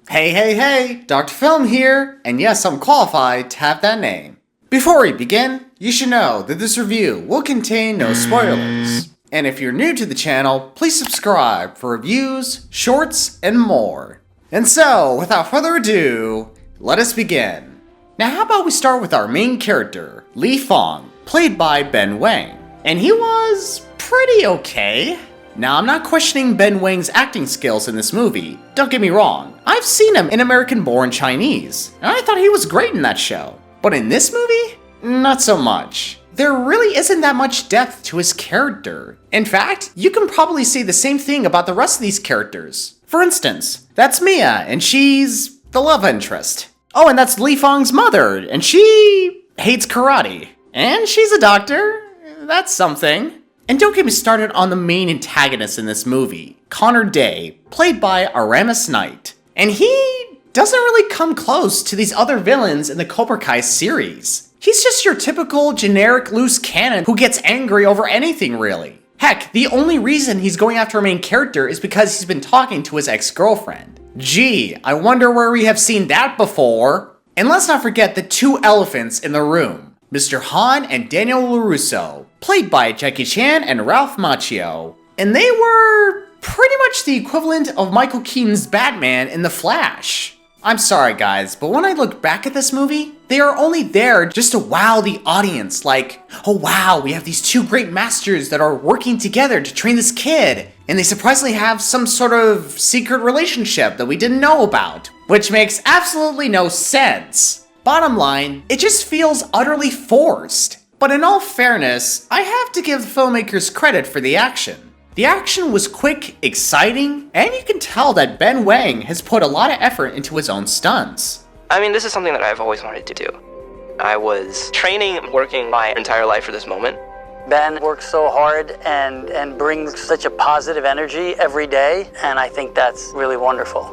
Hey, Dr. Film here, and yes, I'm qualified to have that name. Before we begin, you should know that this review will contain no spoilers. And if you're new to the channel, please subscribe for reviews, shorts, and more. And so, without further ado, let us begin. Now how about we start with our main character, Fong, played by Ben Wang. And he was pretty okay. Now, I'm not questioning Ben Wang's acting skills in this movie, don't get me wrong. I've seen him in American-Born Chinese, and I thought he was great in that show. But in this movie, not so much. There really isn't that much depth to his character. In fact, you can probably say the same thing about the rest of these characters. For instance, that's Mia, and she's the love interest. Oh, and that's Fong's mother, and she hates karate. And she's a doctor, that's something. And don't get me started on the main antagonist in this movie, Connor Day, played by Aramis Knight. And he doesn't really come close to these other villains in the Cobra Kai series. He's just your typical generic loose cannon who gets angry over anything really. Heck, the only reason he's going after a main character is because he's been talking to his ex-girlfriend. Gee, I wonder where we have seen that before. And let's not forget the two elephants in the room. Mr. Han and Daniel LaRusso, played by Jackie Chan and Ralph Macchio. And they were pretty much the equivalent of Michael Keaton's Batman in The Flash. I'm sorry guys, but when I look back at this movie, they are only there just to wow the audience, like, oh wow, we have these two great masters that are working together to train this kid, and they surprisingly have some sort of secret relationship that we didn't know about, which makes absolutely no sense. Bottom line, it just feels utterly forced. But in all fairness, I have to give the filmmakers credit for the action. The action was quick, exciting, and you can tell that Ben Wang has put a lot of effort into his own stunts. I mean, this is something that I've always wanted to do. I was training, working my entire life for this moment. Ben works so hard and brings such a positive energy every day, and I think that's really wonderful.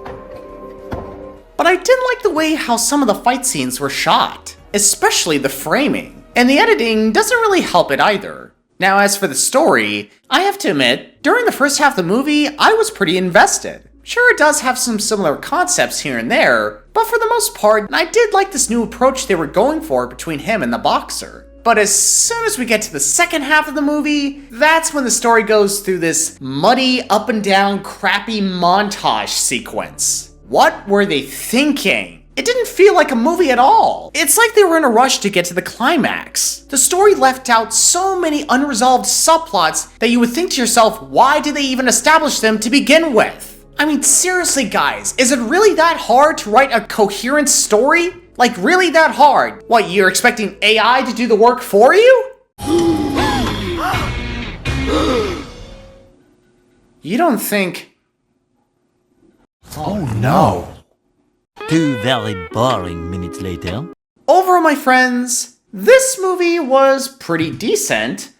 But I did like the way how some of the fight scenes were shot, especially the framing. And the editing doesn't really help it either. Now as for the story, I have to admit, during the first half of the movie, I was pretty invested. Sure, it does have some similar concepts here and there, but for the most part, I did like this new approach they were going for between him and the boxer. But as soon as we get to the second half of the movie, that's when the story goes through this muddy, up and down, crappy montage sequence. What were they thinking? It didn't feel like a movie at all. It's like they were in a rush to get to the climax. The story left out so many unresolved subplots that you would think to yourself, why did they even establish them to begin with? I mean, seriously guys, is it really that hard to write a coherent story? Like really that hard? What, you're expecting AI to do the work for you? You don't think... Oh no. 2 very boring minutes later. Overall, my friends, this movie was pretty decent,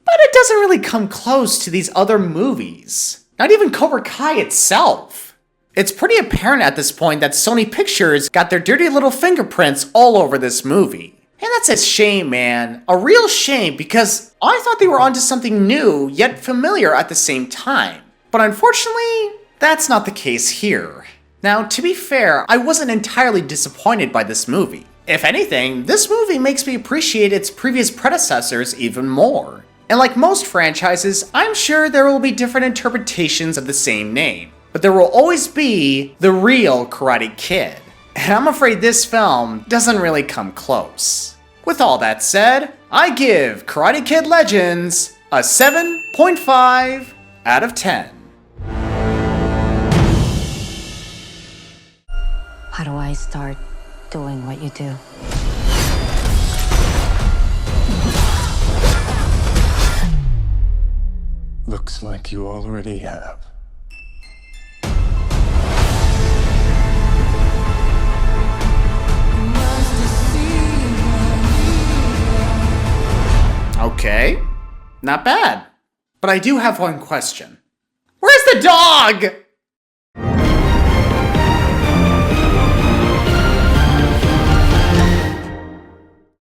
but it doesn't really come close to these other movies. Not even Cobra Kai itself. It's pretty apparent at this point that Sony Pictures got their dirty little fingerprints all over this movie. And that's a shame, man. A real shame, because I thought they were onto something new, yet familiar at the same time. But unfortunately, that's not the case here. Now, to be fair, I wasn't entirely disappointed by this movie. If anything, this movie makes me appreciate its previous predecessors even more. And like most franchises, I'm sure there will be different interpretations of the same name, but there will always be the real Karate Kid. And I'm afraid this film doesn't really come close. With all that said, I give Karate Kid Legends a 7.5 out of 10. How do I start doing what you do? Looks like you already have. Okay, not bad. But I do have one question. Where's the dog?